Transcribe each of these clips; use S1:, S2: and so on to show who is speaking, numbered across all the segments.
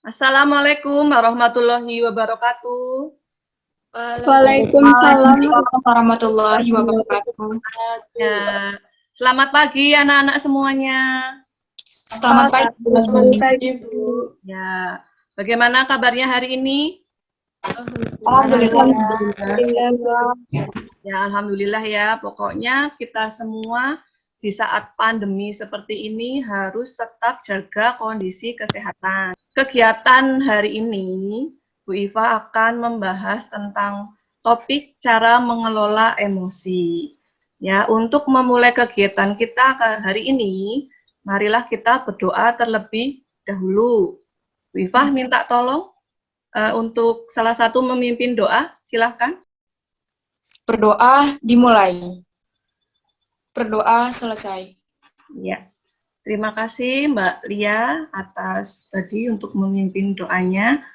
S1: Assalamualaikum warahmatullahi wabarakatuh.
S2: Waalaikumsalam warahmatullahi wabarakatuh.
S1: Ya, selamat pagi anak-anak semuanya.
S2: Selamat pagi, Bu.
S1: Ya, bagaimana kabarnya hari ini?
S2: Alhamdulillah.
S1: Ya, alhamdulillah ya. Pokoknya kita semua di saat pandemi seperti ini harus tetap jaga kondisi kesehatan. Kegiatan hari ini, Bu Iva akan membahas tentang topik cara mengelola emosi. Ya, untuk memulai kegiatan kita hari ini, marilah kita berdoa terlebih dahulu. Bu Iva minta tolong untuk salah satu memimpin doa, silahkan.
S2: Berdoa dimulai. Berdoa selesai.
S1: Ya, terima kasih Mbak Lia atas tadi untuk memimpin doanya.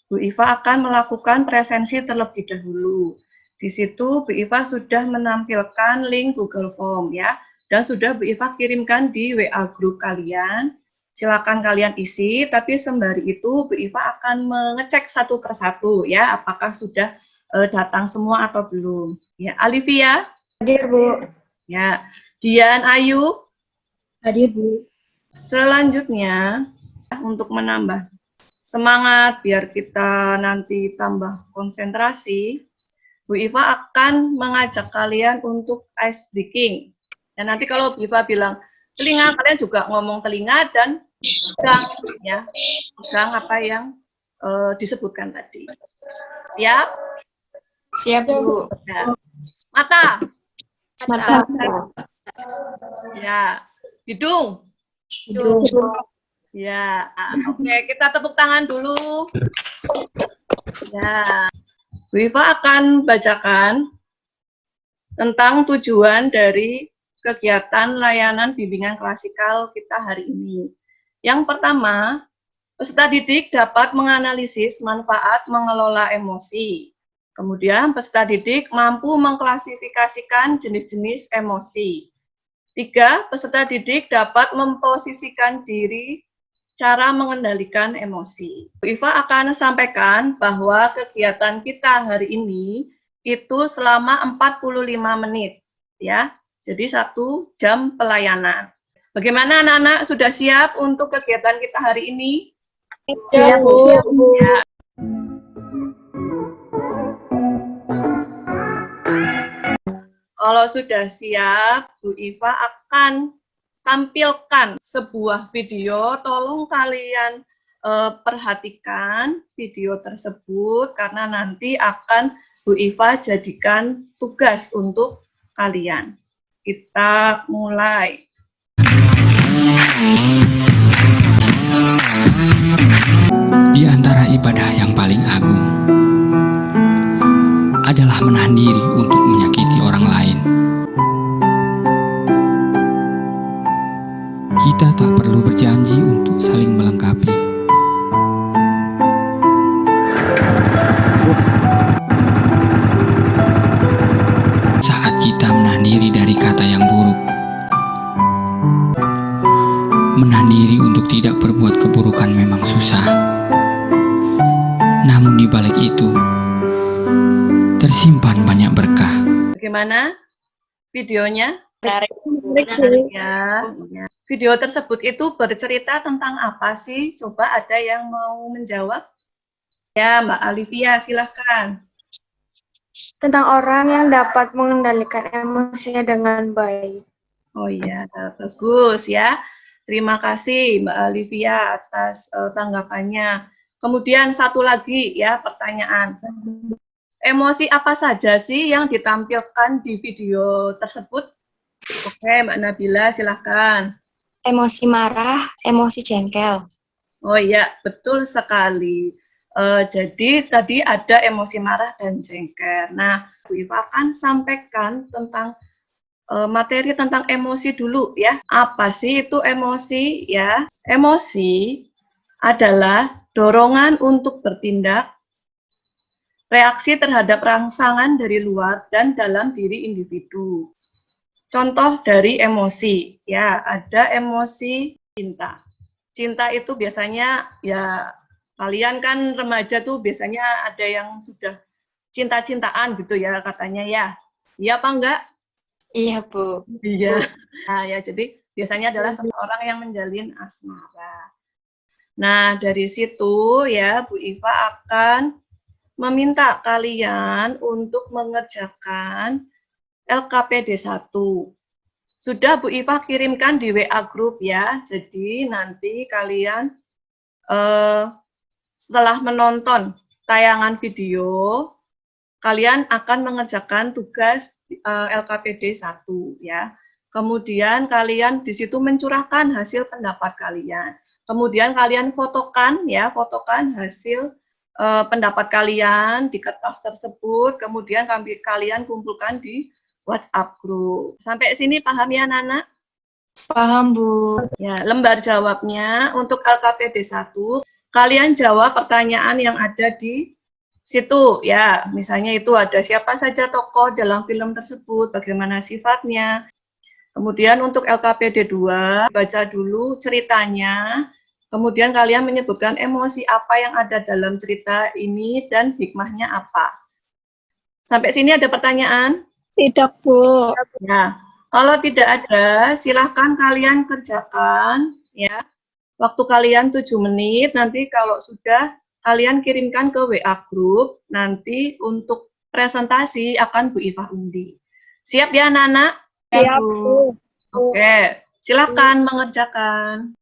S1: Bu Iva akan melakukan presensi terlebih dahulu. Di situ Bu Iva sudah menampilkan link Google Form ya, dan sudah Bu Iva kirimkan di WA grup kalian. Silakan kalian isi, tapi sembari itu Bu Iva akan mengecek satu persatu ya, apakah sudah datang semua atau belum. Ya, Alivia?
S2: Hadir, Bu.
S1: Ya, Dian Ayu?
S2: Hadir, Bu.
S1: Selanjutnya, untuk menambah semangat biar kita nanti tambah konsentrasi, Bu Iva akan mengajak kalian untuk ice breaking. Dan nanti kalau Bu Iva bilang telinga, kalian juga ngomong telinga dan pegang ya, pegang apa yang disebutkan tadi. Siap?
S2: Siap, Bu.
S1: Ya. Mata.
S2: Mata.
S1: Ya. Hidung. Ya, oke, kita tepuk tangan dulu. Ya, Bu Iva akan bacakan tentang tujuan dari kegiatan layanan bimbingan klasikal kita hari ini. Yang pertama, peserta didik dapat menganalisis manfaat mengelola emosi. Kemudian, peserta didik mampu mengklasifikasikan jenis-jenis emosi. 3, peserta didik dapat memposisikan diri cara mengendalikan emosi. Bu Iva akan sampaikan bahwa kegiatan kita hari ini itu selama 45 menit ya. Jadi 1 jam pelayanan. Bagaimana anak-anak, sudah siap untuk kegiatan kita hari ini?
S2: Siap, Bu.
S1: Ya. Kalau sudah siap, Bu Iva akan tampilkan sebuah video. Tolong kalian perhatikan video tersebut karena nanti akan Bu Iva jadikan tugas untuk kalian. Kita mulai.
S3: Di antara ibadah yang paling agung adalah menahan diri untuk menyakiti orang lain. Kita tak perlu berjanji untuk saling melengkapi. Saat kita menahan diri dari kata yang buruk, menahan diri untuk tidak berbuat keburukan memang susah. Namun di balik itu, tersimpan banyak berkah.
S1: Bagaimana videonya?
S2: Menarik.
S1: Ya. Video tersebut itu bercerita tentang apa sih? Coba ada yang mau menjawab? Ya, Mbak Alivia, silahkan.
S4: Tentang orang yang dapat mengendalikan emosinya dengan baik.
S1: Oh iya, bagus ya. Terima kasih Mbak Alivia atas tanggapannya. Kemudian satu lagi ya pertanyaan. Emosi apa saja sih yang ditampilkan di video tersebut? Oke, Mbak Nabila, silahkan.
S2: Emosi marah, emosi jengkel.
S1: Oh iya, betul sekali. Jadi tadi ada emosi marah dan jengkel. Nah, Bu Iva akan sampaikan tentang materi tentang emosi dulu ya. Apa sih itu emosi ya? Emosi adalah dorongan untuk bertindak, reaksi terhadap rangsangan dari luar dan dalam diri individu. Contoh dari emosi, ya ada emosi cinta. Cinta itu biasanya ya Kalian kan remaja tuh biasanya ada yang sudah cinta-cintaan gitu ya katanya ya. Iya apa enggak?
S2: Iya, Bu.
S1: Iya. Nah, ya jadi biasanya adalah seseorang yang menjalin asmara. Nah, dari situ ya Bu Iva akan meminta kalian untuk mengerjakan LKPD 1. Sudah Bu Iva kirimkan di WA grup ya. Jadi nanti kalian setelah menonton tayangan video, kalian akan mengerjakan tugas LKPD 1 ya. Kemudian kalian di situ mencurahkan hasil pendapat kalian. Kemudian kalian fotokan ya, fotokan hasil pendapat kalian di kertas tersebut. Kemudian kalian kumpulkan di WhatsApp group. Sampai sini paham ya, Nana?
S2: Paham, Bu.
S1: Ya, lembar jawabnya untuk LKPD 1, kalian jawab pertanyaan yang ada di situ ya. Misalnya itu ada siapa saja tokoh dalam film tersebut, bagaimana sifatnya. Kemudian untuk LKPD 2, baca dulu ceritanya. Kemudian kalian menyebutkan emosi apa yang ada dalam cerita ini dan hikmahnya apa. Sampai sini ada pertanyaan?
S2: Tidak, Bu.
S1: Ya, kalau tidak ada, silahkan kalian kerjakan ya. Waktu kalian 7 menit, nanti kalau sudah kalian kirimkan ke WA group, nanti untuk presentasi akan Bu Iva undi. Siap ya, Nana?
S2: Siap, Bu.
S1: Oke, silakan mengerjakan.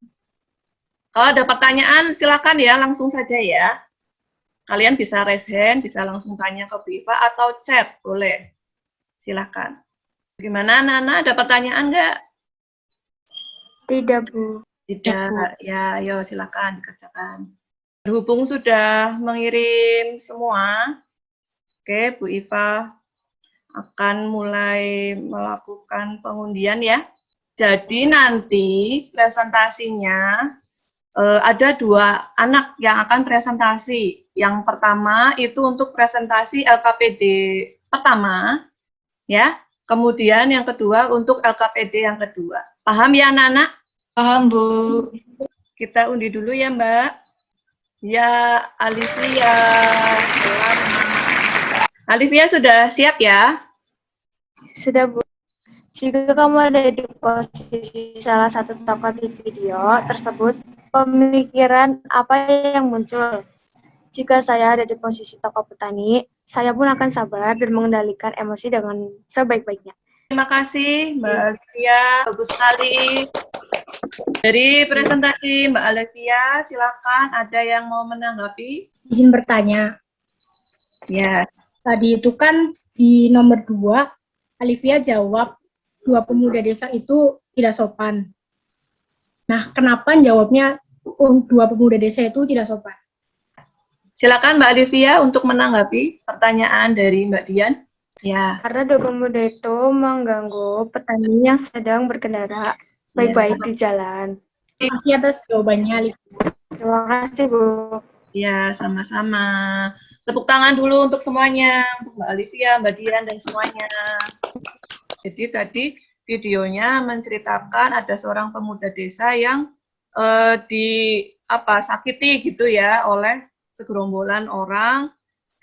S1: Kalau ada pertanyaan, silakan ya, langsung saja ya. Kalian bisa raise hand, bisa langsung tanya ke Bu Iva atau chat, boleh. Silakan. Gimana, Nana? Ada pertanyaan nggak?
S4: Tidak, Bu.
S1: Tidak. Ya, ayo silakan dikerjakan. Berhubung sudah mengirim semua, oke, Bu Iva akan mulai melakukan pengundian ya. Jadi nanti presentasinya ada 2 anak yang akan presentasi. Yang pertama itu untuk presentasi LKPD pertama, ya. Kemudian yang kedua untuk LKPD yang kedua. Paham ya, Nana?
S2: Paham, Bu.
S1: Kita undi dulu ya, Mbak. Ya, Alivia. Alivia sudah siap ya?
S4: Sudah, Bu. Jika kamu ada di posisi salah satu tokoh di video tersebut, pemikiran apa yang muncul? Jika saya ada di posisi tokoh petani, saya pun akan sabar dan mengendalikan emosi dengan sebaik-baiknya.
S1: Terima kasih, Mbak Alivia. Bagus sekali. Dari presentasi Mbak Alivia, silakan ada yang mau menanggapi?
S5: Izin bertanya,
S1: Ya,
S5: tadi itu kan di nomor 2, Alivia jawab 2 pemuda desa itu tidak sopan. Nah, kenapa jawabnya 2 pemuda desa itu tidak sopan?
S1: silakan Mbak Alivia untuk menanggapi pertanyaan dari Mbak Dian. Ya,
S4: Karena 2 pemuda itu mengganggu petani yang sedang berkendara baik-baik di jalan.
S5: Terima kasih atas jawabannya, Alivia.
S4: Terima kasih, Bu.
S1: ya sama-sama. Tepuk tangan dulu untuk semuanya, untuk Mbak Alivia, Mbak Dian, dan semuanya. Jadi tadi videonya menceritakan ada seorang pemuda desa yang sakiti gitu ya oleh segerombolan orang,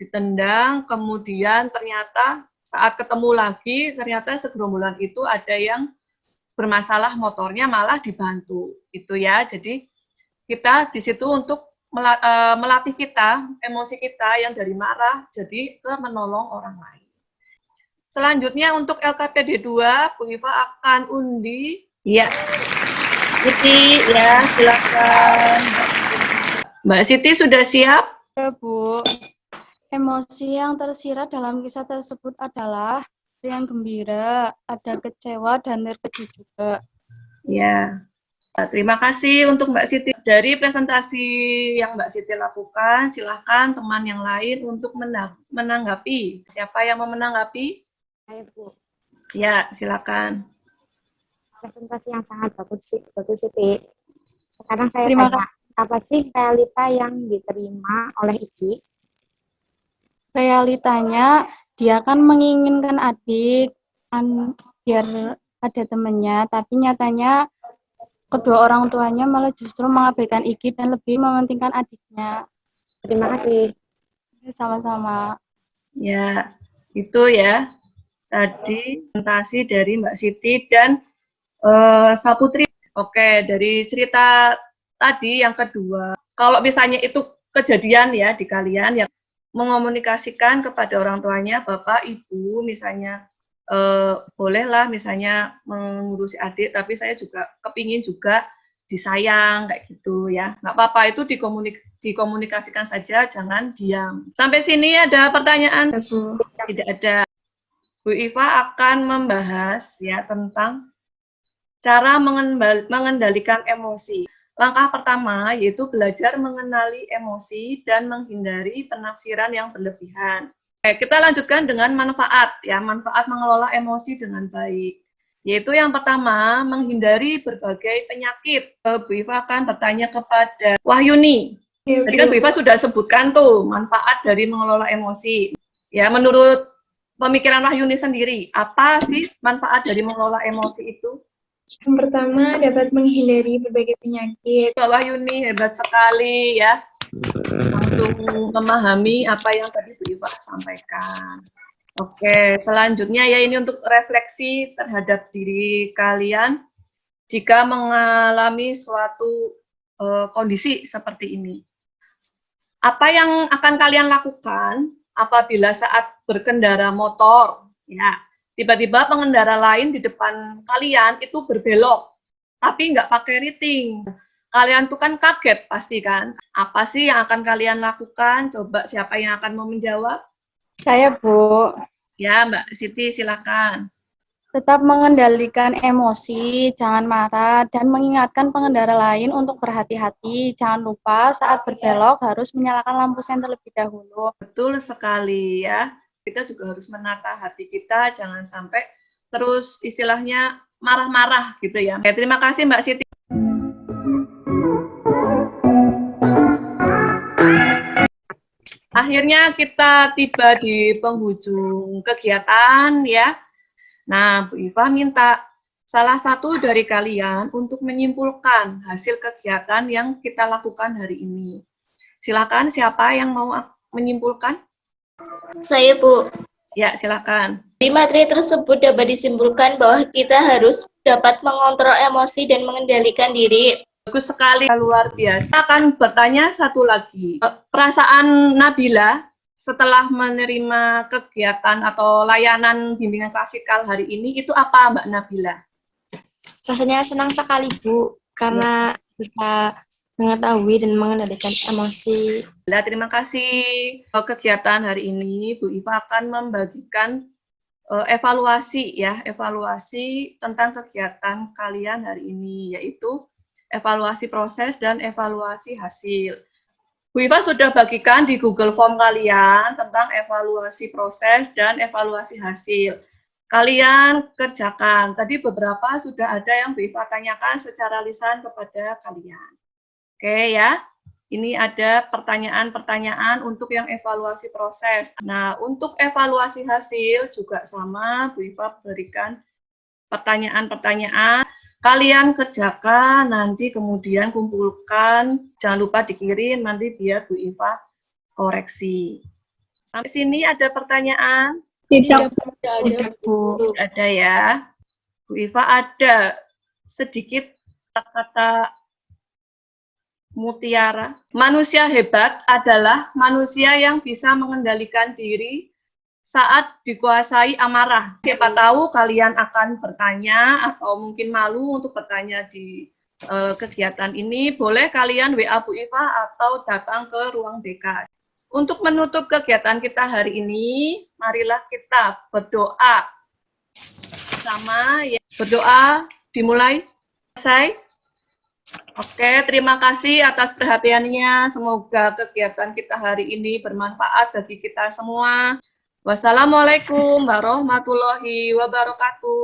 S1: ditendang, kemudian ternyata saat ketemu lagi ternyata segerombolan itu ada yang bermasalah motornya malah dibantu itu ya. Jadi kita di situ untuk melatih kita emosi kita yang dari marah jadi ke menolong orang lain. Selanjutnya untuk LKPD 2, Bu Iva akan undi. Ya, Siti ya, silakan. Mbak Siti sudah siap?
S6: Ya, Bu. Emosi yang tersirat dalam kisah tersebut adalah yang gembira, ada kecewa, dan terkejut juga.
S1: Ya. Terima kasih untuk Mbak Siti. Dari presentasi yang Mbak Siti lakukan, silahkan teman yang lain untuk menanggapi. Siapa yang mau menanggapi?
S7: Saya, Bu.
S1: Ya, silakan.
S7: Presentasi yang sangat bagus, Siti. Sekarang saya
S6: Terima
S7: tanya, apa sih realita yang diterima oleh Ici?
S6: Realitanya, dia kan menginginkan adik, kan biar ada temannya, tapi nyatanya kedua orang tuanya malah justru mengabaikan Iki dan lebih mementingkan adiknya.
S7: Terima kasih.
S6: Sama-sama.
S1: Ya, itu ya. Tadi presentasi dari Mbak Siti dan Saputri. Oke, dari cerita tadi yang kedua, kalau misalnya itu kejadian ya di kalian yang mengomunikasikan kepada orang tuanya, bapak, ibu, misalnya bolehlah misalnya mengurusi adik, tapi saya juga kepingin juga disayang kayak gitu ya. Nggak apa-apa, itu dikomunikasikan saja, jangan diam. Sampai sini ada pertanyaan? Tidak ada. Bu Iva akan membahas ya tentang cara mengendalikan emosi. Langkah pertama yaitu belajar mengenali emosi dan menghindari penafsiran yang berlebihan. Oke, kita lanjutkan dengan manfaat ya, manfaat mengelola emosi dengan baik. Yaitu yang pertama, menghindari berbagai penyakit. Bu Iva akan bertanya kepada Wahyuni. Tadi kan Bu Iva sudah sebutkan tuh manfaat dari mengelola emosi. Ya, menurut pemikiran Wahyuni sendiri, apa sih manfaat dari mengelola emosi itu?
S2: Yang pertama, dapat menghindari berbagai penyakit.
S1: Mbak Wahyuni hebat sekali ya, langsung memahami apa yang tadi Bu Iva sampaikan. Oke, selanjutnya ya ini untuk refleksi terhadap diri kalian jika mengalami suatu kondisi seperti ini. Apa yang akan kalian lakukan apabila saat berkendara motor, ya, tiba-tiba pengendara lain di depan kalian itu berbelok, tapi nggak pakai riting. Kalian tuh kan kaget pasti kan. Apa sih yang akan kalian lakukan? Coba siapa yang akan mau menjawab?
S6: Saya, Bu,
S1: Ya, Mbak Siti, silakan.
S6: tetap mengendalikan emosi, jangan marah, dan mengingatkan pengendara lain untuk berhati-hati. Jangan lupa saat berbelok harus menyalakan lampu sen terlebih dahulu.
S1: Betul sekali ya. Kita juga harus menata hati kita, jangan sampai terus istilahnya marah-marah gitu ya. Oke, terima kasih Mbak Siti. Akhirnya kita tiba di penghujung kegiatan ya. Nah, Bu Iva minta salah satu dari kalian untuk menyimpulkan hasil kegiatan yang kita lakukan hari ini. Silakan, siapa yang mau menyimpulkan?
S8: Saya, Bu.
S1: Ya, silakan.
S8: Di materi tersebut dapat disimpulkan bahwa kita harus dapat mengontrol emosi dan mengendalikan diri.
S1: Bagus sekali, luar biasa. Akan bertanya satu lagi. Perasaan Nabila setelah menerima kegiatan atau layanan bimbingan klasikal hari ini itu apa, Mbak Nabila?
S9: Rasanya senang sekali, Bu, karena bisa mengetahui dan mengendalikan emosi.
S1: Terima kasih. Kegiatan hari ini Bu Iva akan membagikan evaluasi ya, evaluasi tentang kegiatan kalian hari ini, yaitu evaluasi proses dan evaluasi hasil. Bu Iva sudah bagikan di Google Form kalian tentang evaluasi proses dan evaluasi hasil. Kalian kerjakan. Tadi beberapa sudah ada yang Bu Iva tanyakan secara lisan kepada kalian. Oke ya, ini ada pertanyaan-pertanyaan untuk yang evaluasi proses. Nah, untuk evaluasi hasil juga sama, Bu Iva berikan pertanyaan-pertanyaan. Kalian kerjakan, nanti kemudian kumpulkan, jangan lupa dikirim nanti biar Bu Iva koreksi. Sampai sini ada pertanyaan?
S5: Tidak.
S2: Bu.
S1: Ada ya. Bu Iva ada sedikit kata-kata mutiara. Manusia hebat adalah manusia yang bisa mengendalikan diri saat dikuasai amarah. Siapa tahu kalian akan bertanya atau mungkin malu untuk bertanya di kegiatan ini, boleh kalian WA Bu Iva atau datang ke ruang BK. Untuk menutup kegiatan kita hari ini, marilah kita berdoa bersama. Ya. Berdoa dimulai. Selesai. Oke, terima kasih atas perhatiannya. Semoga kegiatan kita hari ini bermanfaat bagi kita semua. Wassalamualaikum warahmatullahi wabarakatuh.